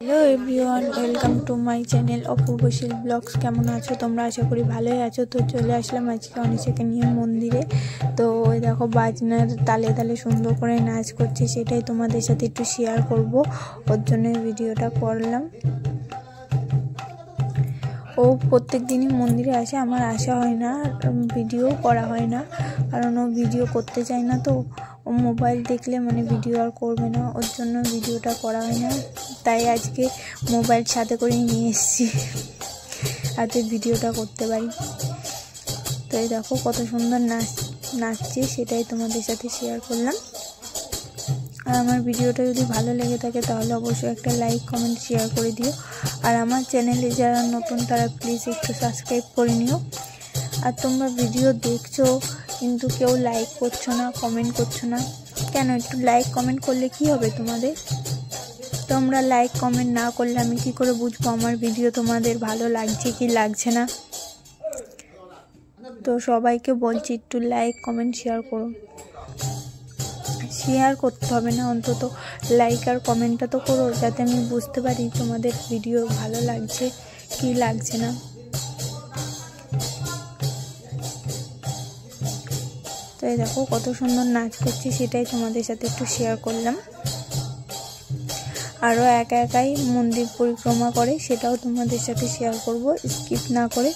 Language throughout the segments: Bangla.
Hello everyone, welcome to my channel Apurbasheel vlogs. কেমন আছো তোমরা? আশা করি ভালোই আছো। তো চলে আসলাম আজকে অনিশাকে নিয়ে মন্দিরে। তো ওই দেখো বাজনার তালে তালে সুন্দর করে নাচ করছে, সেটাই তোমাদের সাথে একটু শেয়ার করব, ওর জন্য ভিডিওটা করলাম। ও প্রত্যেক দিনই মন্দিরে আসে, আমার আসা হয় না, ভিডিও করা হয় না, কারণ ও ভিডিও করতে চায় না। তো ও মোবাইল দেখলে ভিডিও আর করবে না, ওর জন্য ভিডিওটা করা হয় না। তাই আজকে মোবাইল সাথে করে নিয়ে এসেছি, যাতে ভিডিওটা করতে পারি। তো এই দেখো কত সুন্দর নাচছে, সেটাই তোমাদের সাথে শেয়ার করলাম। আর আমার ভিডিওটা যদি ভালো লেগে থাকে তাহলে অবশ্যই একটা লাইক কমেন্ট শেয়ার করে দিও। আর আমার চ্যানেলে যারা নতুন তারা প্লিজ একটু সাবস্ক্রাইব করে নিও। আর তোমরা ভিডিও দেখছো কিন্তু কেউ লাইক করছো না, কমেন্ট করছো না কেন? একটু লাইক কমেন্ট করলে কি হবে তোমাদের? তোমরা লাইক কমেন্ট না করলে আমি কি করে বুঝবো আমার ভিডিও তোমাদের ভালো লাগছে কি লাগছে না? তো সবাইকে বলছি একটু লাইক কমেন্ট শেয়ার করো। শেয়ার করতে হবে না, অন্তত লাইক আর কমেন্টটা তো করো, যাতে আমি বুঝতে পারি তোমাদের ভিডিও ভালো লাগছে কি লাগছে না। তো এই দেখো কত সুন্দর নাচ করছি, সেটাই তোমাদের সাথে একটু শেয়ার করলাম। আরও একা একাই মন্দির পরিক্রমা করে, সেটাও তোমাদের সাথে শেয়ার করব। স্কিপ না করে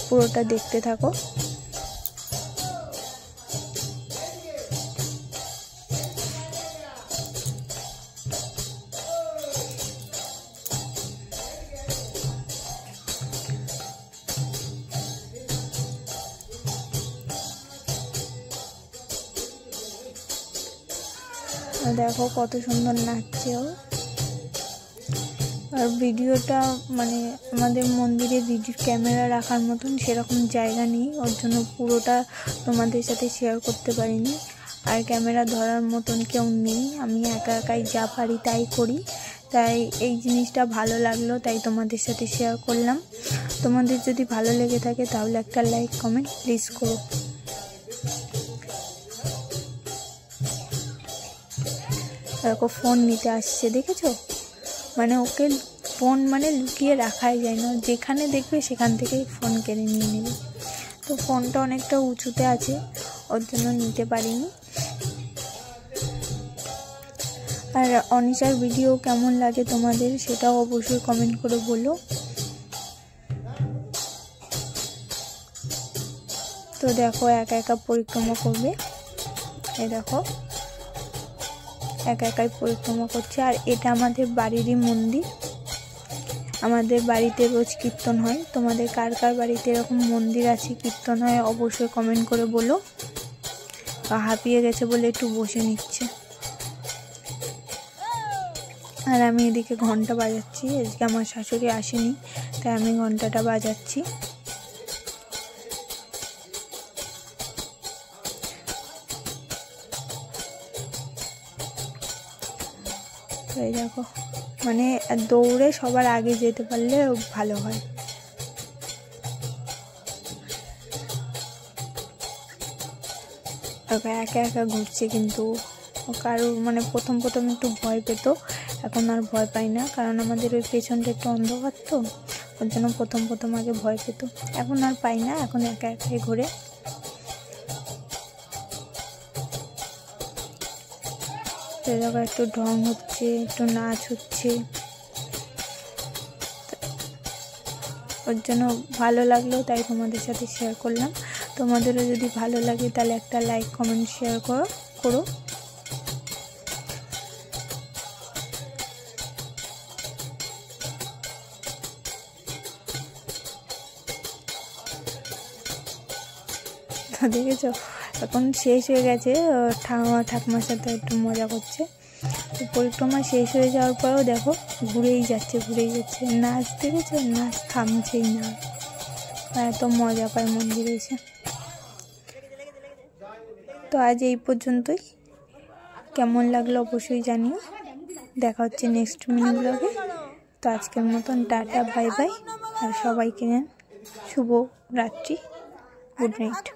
পুরোটা দেখতে থাকো। দেখো কত সুন্দর নাচছে ও। আর ভিডিওটা আমাদের মন্দিরে ভিডিও ক্যামেরা রাখার মতন সেরকম জায়গা নেই, ওর জন্য পুরোটা তোমাদের সাথে শেয়ার করতে পারিনি। আর ক্যামেরা ধরার মতন কেউ নেই, আমি একা একাই যা পারি তাই করি। তাই এই জিনিসটা ভালো লাগলো, তাই তোমাদের সাথে শেয়ার করলাম। তোমাদের যদি ভালো লেগে থাকে তাহলে একটা লাইক কমেন্ট প্লিজ করো। দেখো ফোন নিতে আসছে, দেখেছো? ওকে ফোন লুকিয়ে রাখাই যায় না, যেখানে দেখবে সেখান থেকেই ফোন কেড়ে নিয়ে নেবে। তো ফোনটা অনেকটা উঁচুতে আছে, ওর জন্য নিতে পারিনি। আর অনিশার ভিডিও কেমন লাগে তোমাদের সেটাও অবশ্যই কমেন্ট করে বলো। তো দেখো একা একা পরিক্রমা করবে, এই দেখো একা একাই পরিক্রমা করছে। আর এটা আমাদের বাড়িরই মন্দির, আমাদের বাড়িতে রোজ কীর্তন হয়। তোমাদের কার কার বাড়িতে এরকম মন্দির আছে, কীর্তন হয়, অবশ্যই কমেন্ট করে বলো। হাঁপিয়ে গেছে বলে একটু বসে নিচ্ছে। আর আমি এদিকে ঘন্টা বাজাচ্ছি, আজকে আমার শাশুড়ি আসেনি তাই আমি ঘন্টাটা বাজাচ্ছি। তো এই দেখো দৌড়ে সবার আগে যেতে পারলে ভালো হয়। একা একা ঘুরছে, কিন্তু কারোর প্রথম একটু ভয় পেত, এখন আর ভয় পাই না, কারণ আমাদের ওই পেছনটা একটু অন্ধকার, তো ওর জন্য প্রথম আগে ভয় পেত, এখন আর পাই না, এখন একা একাই ঘুরে। দেখো একটু ঢং হচ্ছে, একটু নাচ হচ্ছে, ওর জন্য ভালো লাগলো, তাই তোমাদের সাথে শেয়ার করলাম। তোমাদেরও যদি ভালো লাগে তাহলে একটা লাইক কমেন্ট শেয়ার করো। দেখেছো এখন শেষ হয়ে গেছে, ঠাকুমার সাথে একটু মজা করছে। পরিক্রমা শেষ হয়ে যাওয়ার পরেও দেখো ঘুরেই যাচ্ছে। নাচ দেখেছো, নাচ থামছেই না, এত মজা পায় মন্দিরে এসে। তো আজ এই পর্যন্তই, কেমন লাগলো অবশ্যই জানিও। দেখা হচ্ছে নেক্সট মিনি ব্লগে। তো আজকের মতন টাটা, বাই বাই। আর সবাইকে শুভ রাত্রি, গুড নাইট।